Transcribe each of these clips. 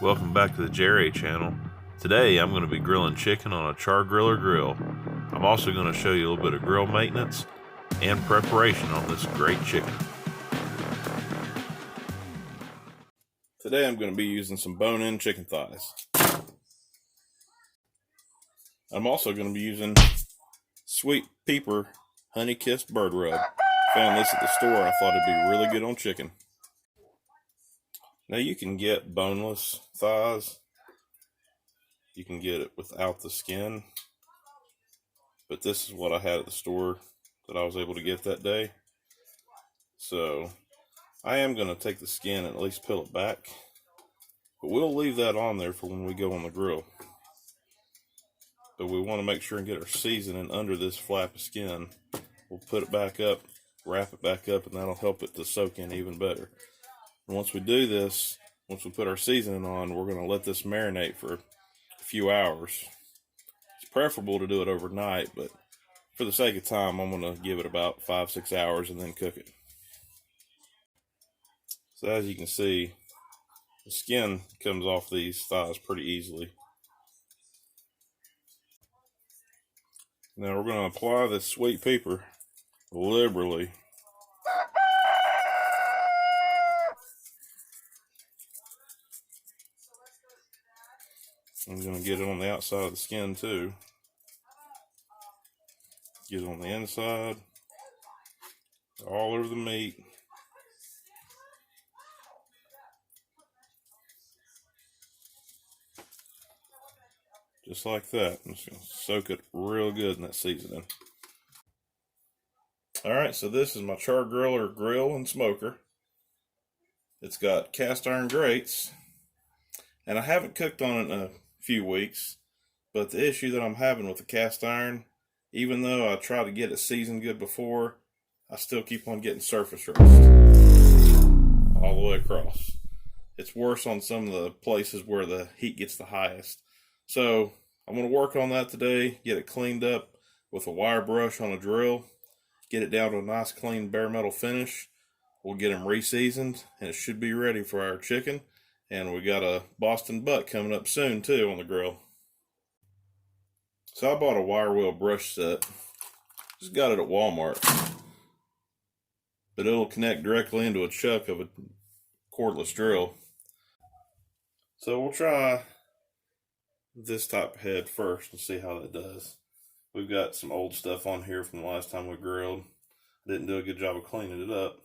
welcome back to the Jerry channel. Today I'm going to be grilling chicken on a Chargriller grill. I'm also going to show you a little bit of grill maintenance and preparation on this great chicken. Today I'm going to be using some bone-in chicken thighs. I'm also going to be using Sweet Peeper honey-kissed bird rub. Found this at the store and I thought it'd be really good on chicken. Now you can get boneless thighs. You can get it without the skin. But this is what I had at the store that I was able to get that day. So I am going to take the skin and at least peel it back. But we'll leave that on there for when we go on the grill. But we want to make sure and get our seasoning under this flap of skin. We'll put it back up, wrap it back up, and that'll help it to soak in even better. And once we do this, once we put our seasoning on, we're going to let this marinate for a few hours. It's preferable to do it overnight, but for the sake of time, I'm going to give it about 5-6 hours and then cook it. So as you can see, the skin comes off these thighs pretty easily. Now we're going to apply this Sweet Peeper liberally. I'm going to get it on the outside of the skin too. Get it on the inside, all over the meat. Just like that. I'm just going to soak it real good in that seasoning. Alright, so this is my Chargriller grill and smoker. It's got cast iron grates. And I haven't cooked on it in a few weeks. But the issue that I'm having with the cast iron, even though I try to get it seasoned good before, I still keep on getting surface rust all the way across. It's worse on some of the places where the heat gets the highest. So I'm going to work on that today, get it cleaned up with a wire brush on a drill, get it down to a nice clean bare metal finish. We'll get them re-seasoned and it should be ready for our chicken. And we got a Boston butt coming up soon too on the grill. So I bought a wire wheel brush set. Just got it at Walmart. But it'll connect directly into a chuck of a cordless drill. So we'll try this type of head first and see how that does. We've got some old stuff on here from the last time we grilled. Didn't do a good job of cleaning it up.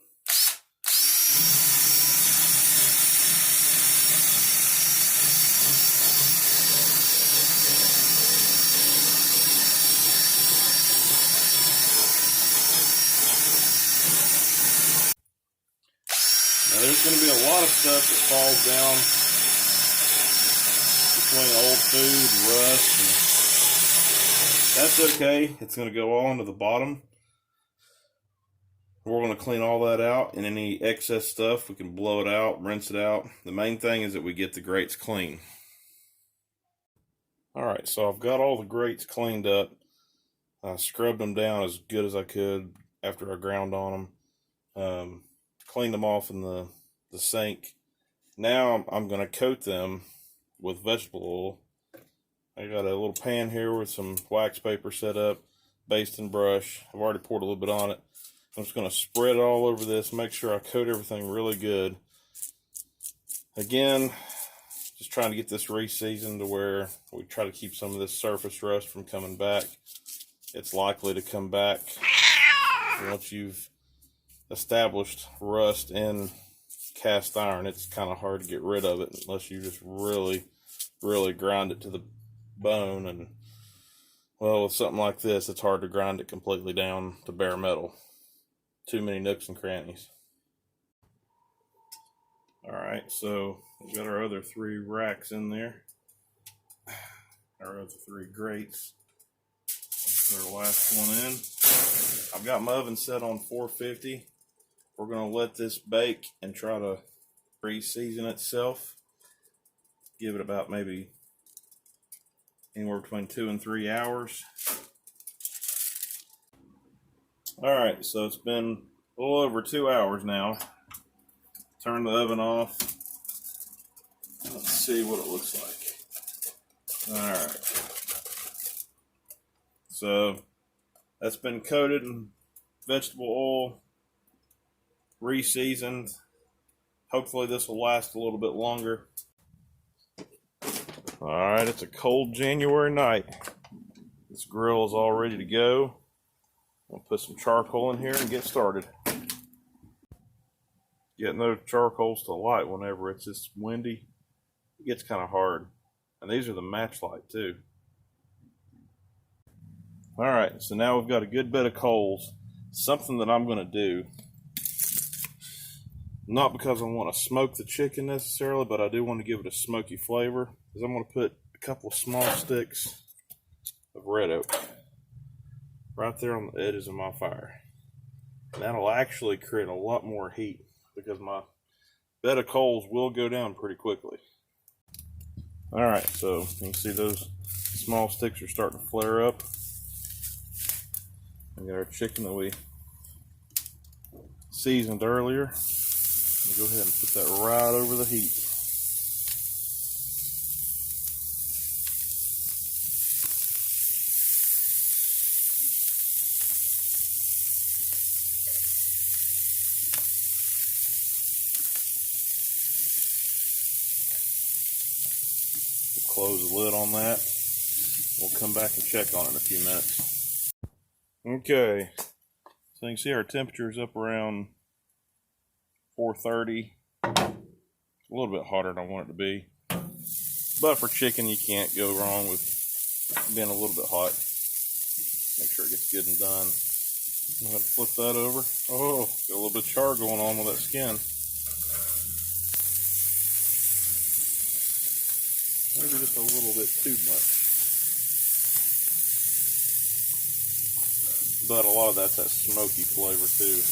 Now there's going to be a lot of stuff that falls down between old food, rust, and that's okay. It's going to go all into the bottom. We're going to clean all that out, and any excess stuff we can blow it out, rinse it out. The main thing is that we get the grates clean. Alright, so I've got all the grates cleaned up. I scrubbed them down as good as I could after I ground on them. Cleaned them off in the sink. Now I'm going to coat them with vegetable oil. I got a little pan here with some wax paper set up, basting brush. I've already poured a little bit on it. I'm just going to spread it all over this, make sure I coat everything really good. Again, just trying to get this re-seasoned to where we try to keep some of this surface rust from coming back. It's likely to come back once you've established rust in cast iron. It's kind of hard to get rid of it unless you just really grind it to the bone. And well, with something like this, it's hard to grind it completely down to bare metal. Too many nooks and crannies. Alright, so we've got our other 3 racks in there. Our other 3 grates. Put our last one in. I've got my oven set on 450. We're going to let this bake and try to pre-season itself. Give it about maybe anywhere between 2 and 3 hours. Alright, so it's been a little over 2 hours now. Turn the oven off. Let's see what it looks like. All right. So that's been coated in vegetable oil, re-seasoned. Hopefully this will last a little bit longer. All right, it's a cold January night. This grill is all ready to go. I'll put some charcoal in here and get started. Getting those charcoals to light whenever it's this windy, it gets kind of hard. And these are the match light too. All right, so now we've got a good bit of coals. Something that I'm going to do, not because I want to smoke the chicken necessarily, but I do want to give it a smoky flavor, is I'm going to put a couple of small sticks of red oak right there on the edges of my fire. And that'll actually create a lot more heat because my bed of coals will go down pretty quickly. All right, so you can see those small sticks are starting to flare up. We got our chicken that we seasoned earlier. We'll go ahead and put that right over the heat. Close the lid on that. We'll come back and check on it in a few minutes. Okay, so you can see our temperature is up around 430. It's a little bit hotter than I want it to be. But for chicken, you can't go wrong with being a little bit hot. Make sure it gets good and done. I'm going to flip that over. Oh, got a little bit of char going on with that skin. Maybe just a little bit too much. But a lot of that's that smoky flavor too.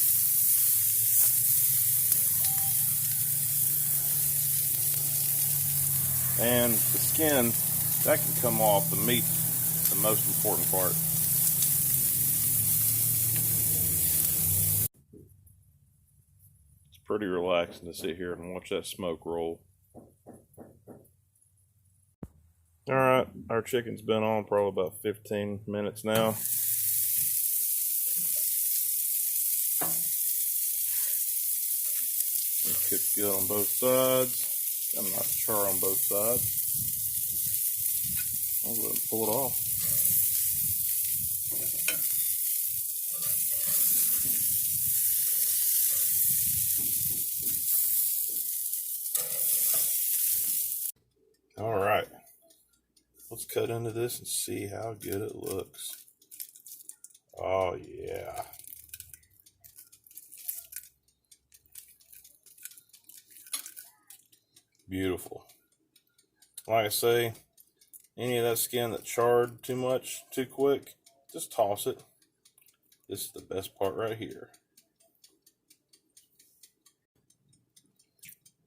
And the skin, that can come off. The meat's the most important part. It's pretty relaxing to sit here and watch that smoke roll. All right, our chicken's been on probably about 15 minutes now. It's cooked good on both sides. Got a nice char on both sides. I'll go ahead and pull it off. All right. Let's cut into this and see how good it looks. Oh yeah. Beautiful. Like I say, any of that skin that charred too much, too quick, just toss it. This is the best part right here.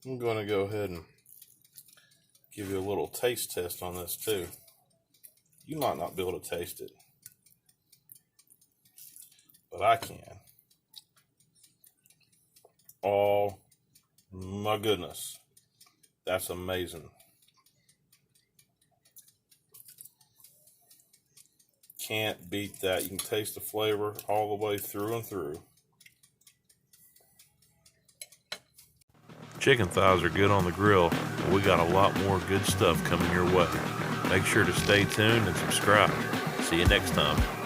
I'm going to go ahead and give you a little taste test on this too. You might not be able to taste it, but I can. Oh my goodness, that's amazing. Can't beat that. You can taste the flavor all the way through and through. Chicken thighs are good on the grill, but we got a lot more good stuff coming your way. Make sure to stay tuned and subscribe. See you next time.